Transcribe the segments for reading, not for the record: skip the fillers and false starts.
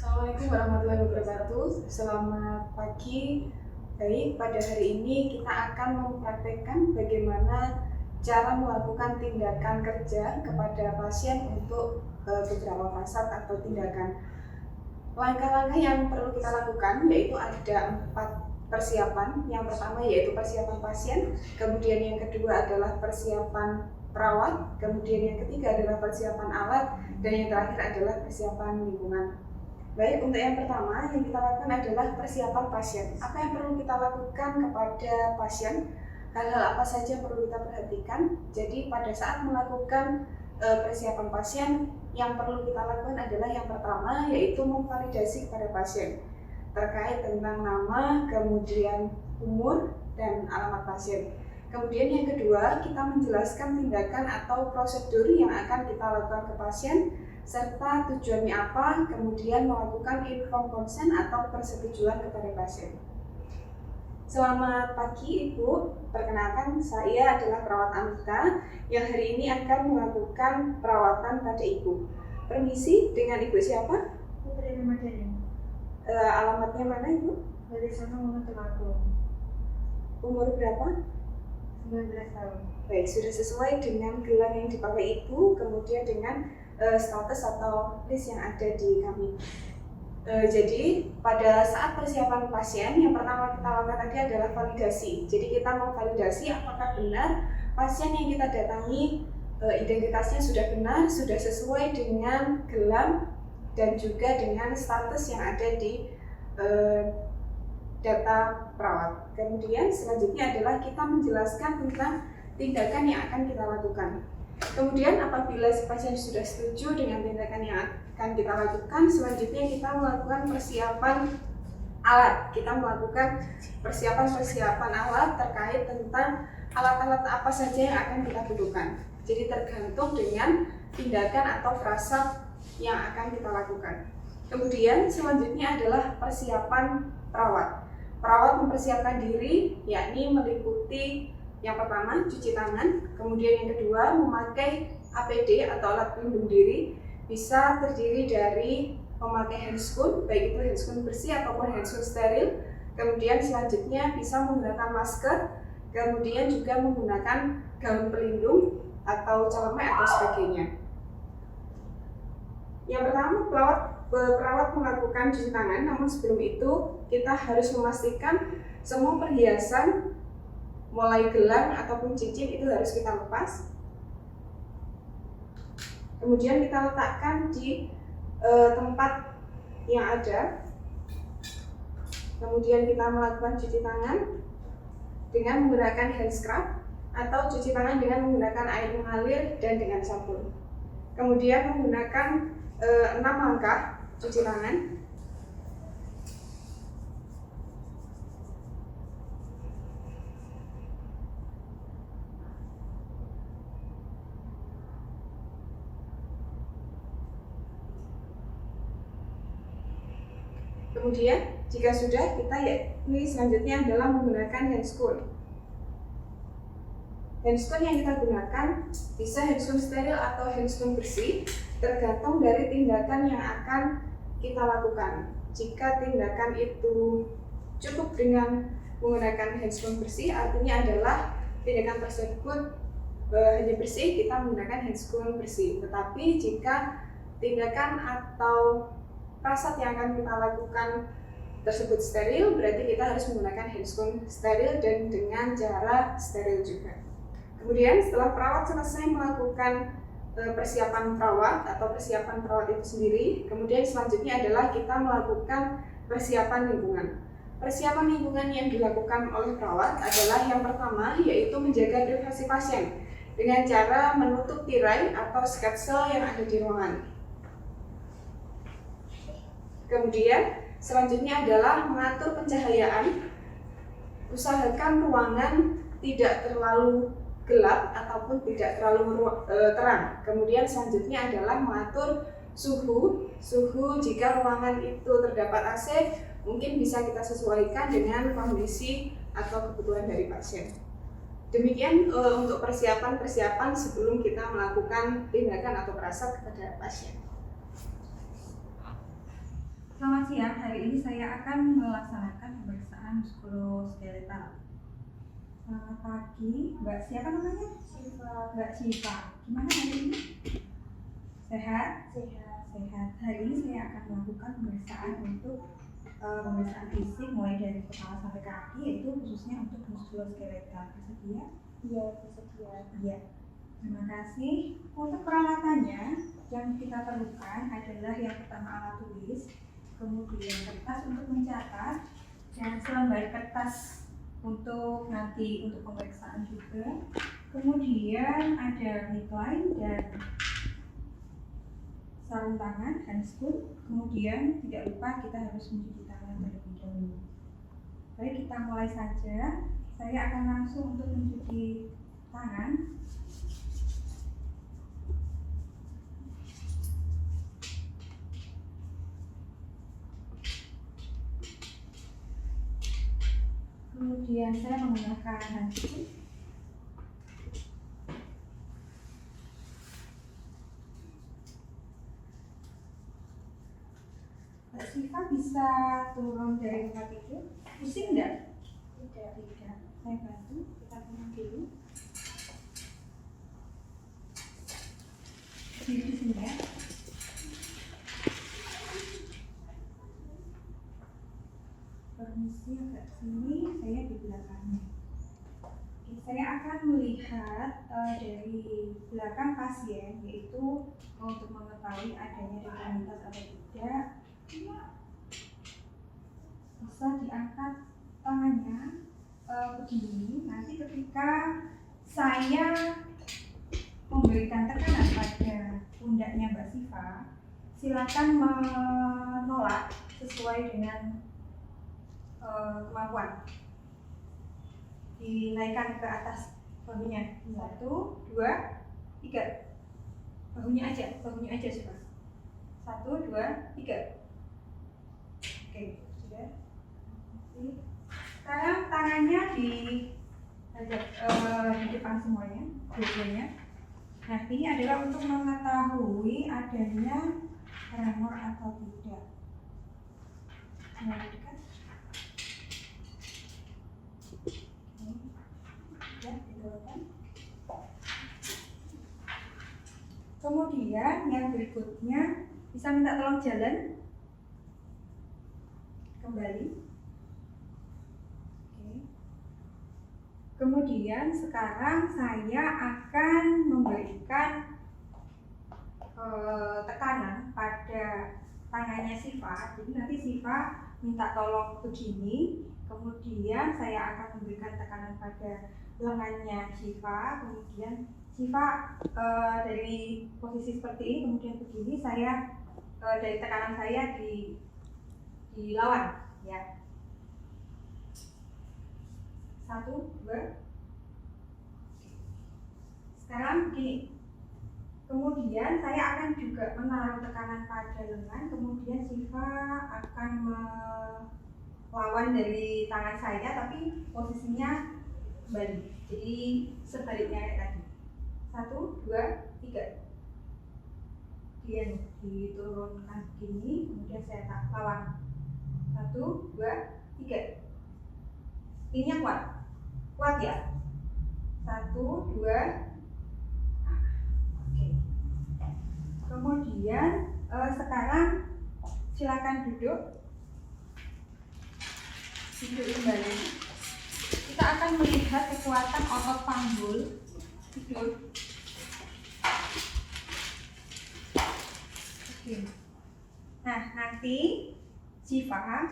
Assalamualaikum warahmatullahi wabarakatuh. Selamat pagi. Baik, pada hari ini kita akan mempraktekkan bagaimana cara melakukan tindakan kerja kepada pasien untuk beberapa fasad atau tindakan. Langkah-langkah yang perlu kita lakukan yaitu ada 4 persiapan. Yang pertama yaitu persiapan pasien, kemudian yang kedua adalah persiapan perawat, kemudian yang ketiga adalah persiapan alat, dan yang terakhir adalah persiapan lingkungan. Baik, untuk yang pertama yang kita lakukan adalah persiapan pasien. Apa yang perlu kita lakukan kepada pasien? Hal-hal apa saja yang perlu kita perhatikan? Jadi pada saat melakukan persiapan pasien, yang perlu kita lakukan adalah yang pertama yaitu memvalidasi kepada pasien terkait tentang nama, kemudian umur, dan alamat pasien. Kemudian yang kedua, kita menjelaskan tindakan atau prosedur yang akan kita lakukan ke pasien, serta tujuannya apa, kemudian melakukan informed consent atau persetujuan kepada pasien. Selamat pagi Ibu, perkenalkan saya adalah perawat Amita yang hari ini akan melakukan perawatan pada Ibu. Permisi, dengan Ibu siapa? Putri Ramadhani. Alamatnya mana Ibu? Dari sana mau Temanggung. Umur berapa? 19 tahun. Baik, sudah sesuai dengan gelar yang dipakai Ibu, kemudian dengan status atau list yang ada di kami. Jadi pada saat persiapan pasien, yang pertama kita lakukan tadi adalah validasi. Jadi kita memvalidasi apakah benar pasien yang kita datangi identitasnya sudah benar, sudah sesuai dengan gelar dan juga dengan status yang ada di data perawat. Kemudian selanjutnya adalah kita menjelaskan tentang tindakan yang akan kita lakukan. Kemudian apabila si pasien sudah setuju dengan tindakan yang akan kita lakukan, selanjutnya kita melakukan persiapan alat. Kita melakukan persiapan alat terkait tentang alat-alat apa saja yang akan kita butuhkan. Jadi tergantung dengan tindakan atau frasa yang akan kita lakukan. Kemudian selanjutnya adalah persiapan perawat. Perawat mempersiapkan diri, yakni meliputi yang pertama cuci tangan, kemudian yang kedua memakai APD atau alat pelindung diri, bisa terdiri dari memakai handscoon, baik itu handscoon bersih ataupun handscoon steril. Kemudian selanjutnya bisa menggunakan masker, kemudian juga menggunakan gaun pelindung atau celemek atau sebagainya. Yang pertama, perawat melakukan cuci tangan, namun sebelum itu kita harus memastikan semua perhiasan mulai gelang ataupun cincin itu harus kita lepas. Kemudian kita letakkan di tempat yang ada. Kemudian kita melakukan cuci tangan dengan menggunakan hand scrub atau cuci tangan dengan menggunakan air mengalir dan dengan sabun. Kemudian menggunakan 6 langkah cuci tangan. Kemudian jika sudah, kita ini selanjutnya adalah menggunakan handscoon. Handscoon yang kita gunakan bisa handscoon steril atau handscoon bersih, tergantung dari tindakan yang akan kita lakukan. Jika tindakan itu cukup dengan menggunakan handscoon bersih, artinya adalah tindakan tersebut hanya bersih, kita menggunakan handscoon bersih. Tetapi jika tindakan atau fasad yang akan kita lakukan tersebut steril, berarti kita harus menggunakan handscoon steril dan dengan cara steril juga. Kemudian setelah perawat selesai melakukan persiapan perawat atau persiapan perawat itu sendiri, kemudian selanjutnya adalah kita melakukan persiapan lingkungan. Persiapan lingkungan yang dilakukan oleh perawat adalah yang pertama yaitu menjaga privasi pasien dengan cara menutup tirai atau sketsel yang ada di ruangan. Kemudian selanjutnya adalah mengatur pencahayaan. Usahakan ruangan tidak terlalu gelap ataupun tidak terlalu terang. Kemudian selanjutnya adalah mengatur suhu jika ruangan itu terdapat AC, mungkin bisa kita sesuaikan dengan kondisi atau kebutuhan dari pasien. Demikian untuk persiapan sebelum kita melakukan tindakan atau perasa kepada pasien. siang. Hari ini saya akan melaksanakan pemeriksaan muskuloskeletal. Selamat pagi, Mbak. Siapa namanya? Mbak Siva. Gimana hari ini? Sehat? Sehat. Hari ini saya akan melakukan pemeriksaan untuk pemeriksaan fisik mulai dari kepala sampai kaki, yaitu khususnya untuk muskuloskeletal. Bersedia? Iya, bersedia. Iya. Terima kasih. Untuk peralatannya yang kita perlukan adalah yang pertama alat tulis, kemudian kertas untuk mencatat, dan selembar kertas untuk nanti untuk pemeriksaan juga. Kemudian ada midline dan sarung tangan, handscoon. Kemudian tidak lupa kita harus mencuci tangan terlebih dahulu. Baik, kita mulai saja. Saya akan langsung untuk mencuci tangan. Kemudian saya menggunakan handscoon. Mbak Siva bisa turun dari tempat itu? Pusing enggak? Tidak. Tidak. Saya bantu. Kita turun dulu. Di sini ya. Permisi agak sini, saya di belakangnya. Oke, saya akan melihat dari belakang pasien, yaitu untuk mengetahui adanya deformitas atau tidak. Bisa diangkat tangannya begini. Nanti ketika saya memberikan tekanan pada pundaknya Mbak Siva, silakan menolak sesuai dengan kemampuan. Dinaikkan ke atas bahunya. 1, 2, 3. Bahunya aja Siva. 1, 2, 3. Oke, sudah. Sekarang tangannya di depan semuanya, dua-duanya. Nah, ini adalah untuk mengetahui adanya tremor atau tidak. Mulai dekat. Ya, didorong. Kemudian yang berikutnya bisa minta tolong jalan kembali. Oke. Kemudian sekarang saya akan memberikan tekanan pada tangannya Siva. Jadi nanti Siva minta tolong begini, kemudian saya akan memberikan tekanan pada lengannya Siva, kemudian Siva dari posisi seperti ini, kemudian begini, saya dari tekanan saya dilawan, ya. 1, 2. Sekarang begini. Kemudian saya akan juga menaruh tekanan pada lengan, kemudian Siva akan melawan dari tangan saya, tapi posisinya balik. Jadi sebaliknya kayak tadi. 1, 2, 3. Dia diturunkan begini, kemudian saya tak lawan. 1, 2, 3. Ini yang kuat ya. 1, 2. Oke. Kemudian sekarang silakan duduk kembali. Kita akan melihat kekuatan otot panggul. Tidur. Oke. Nah, nanti Siva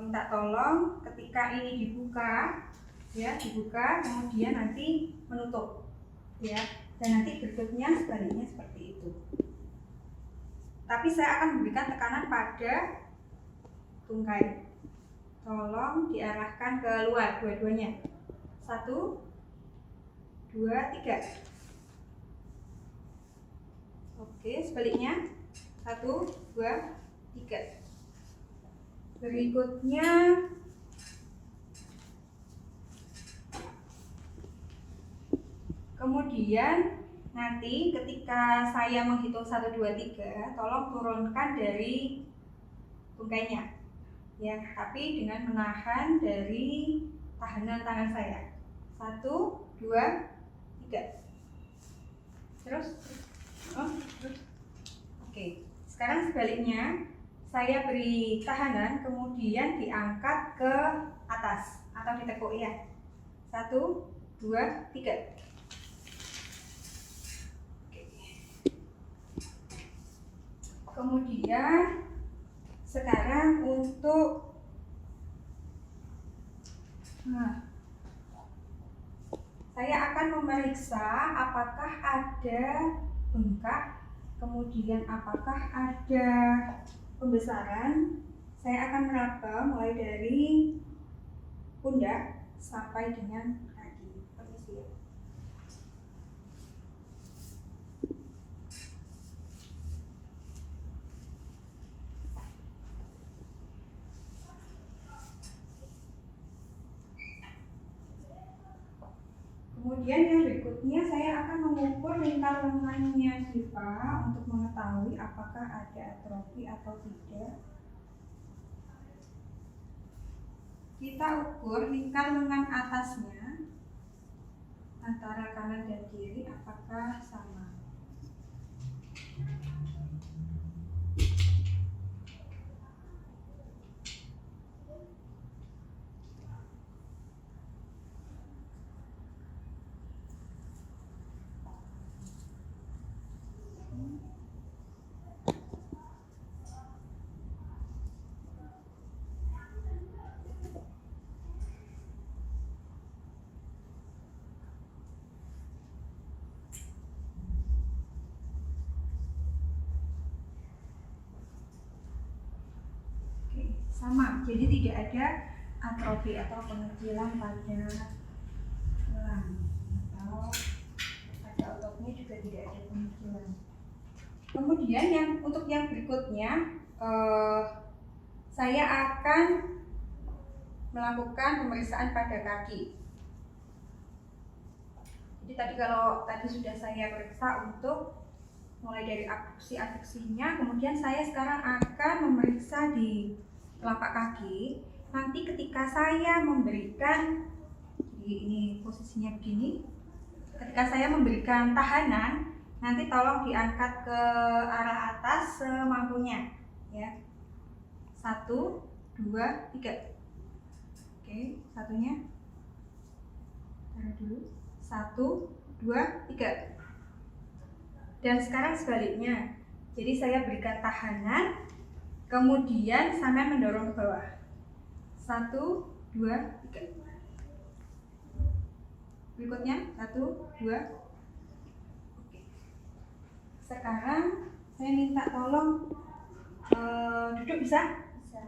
minta tolong ketika ini dibuka, ya, kemudian nanti menutup, ya, dan nanti berikutnya sebaliknya seperti itu. Tapi saya akan memberikan tekanan pada tungkai. Tolong diarahkan ke luar dua-duanya. 1, 2, 3. Oke, sebaliknya. 1, 2, 3. Berikutnya kemudian nanti ketika saya menghitung 1, 2, 3, tolong turunkan dari tungkainya, ya, tapi dengan menahan dari tahanan tangan saya. 1, 2, 3. Terus, oke. Sekarang sebaliknya, saya beri tahanan, kemudian diangkat ke atas atau ditekuk ya. 1, 2, 3. Kemudian sekarang untuk saya akan memeriksa apakah ada bengkak, kemudian apakah ada pembesaran. Saya akan meraba mulai dari pundak sampai dengan kaki. Permisi ya. Kemudian yang berikutnya saya akan mengukur lingkar lengannya Syifa untuk mengetahui apakah ada atrofi atau tidak. Kita ukur lingkar lengan atasnya antara kanan dan kiri apakah sama. Sama, jadi tidak ada atrofi atau pengecilan pada tulang atau pada ototnya juga tidak ada pengecilan. Kemudian untuk yang berikutnya saya akan melakukan pemeriksaan pada kaki. Jadi kalau tadi sudah saya periksa untuk mulai dari abduksi-abduksinya, kemudian saya sekarang akan memeriksa di telapak kaki. Nanti ketika saya memberikan, jadi ini posisinya begini, ketika saya memberikan tahanan, nanti tolong diangkat ke arah atas semampunya ya. 1, 2, 3. Oke, satunya taruh dulu. 1, 2, 3. Dan sekarang sebaliknya, jadi saya berikan tahanan, kemudian sampai mendorong ke bawah. 1, 2, 3. Berikutnya 1, 2. Oke. Sekarang saya minta tolong duduk bisa? Bisa.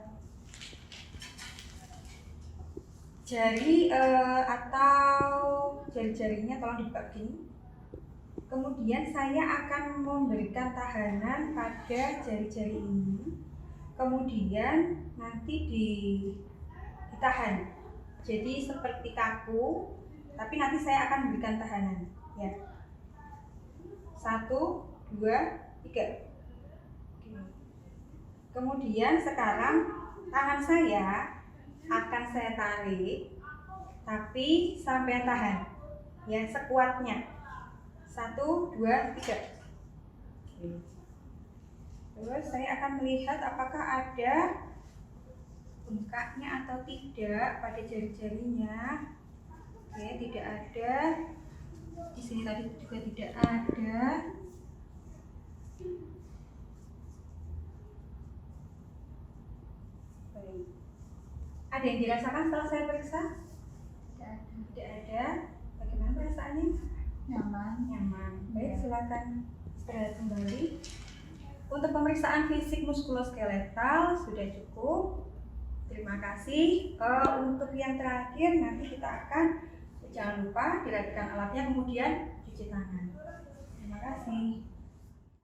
Jari atau jari-jarinya tolong dibuka begini. Kemudian saya akan memberikan tahanan pada jari-jari ini. Kemudian nanti ditahan, jadi seperti kaku, tapi nanti saya akan berikan tahanan ya. 1, 2, 3. Kemudian sekarang tangan saya akan saya tarik, tapi sampai tahan ya, sekuatnya. 1, 2, 3. Terus saya akan melihat apakah ada bengkaknya atau tidak pada jari-jarinya. Oke, tidak ada. Di sini tadi juga tidak ada. Baik. Ada yang dirasakan setelah saya periksa? Tidak ada. Bagaimana perasaannya? Nyaman. Baik, silakan istirahat kembali. Untuk pemeriksaan fisik muskuloskeletal sudah cukup. Terima kasih. Untuk yang terakhir nanti kita akan, jangan lupa dirapikan alatnya, kemudian cuci tangan. Terima kasih.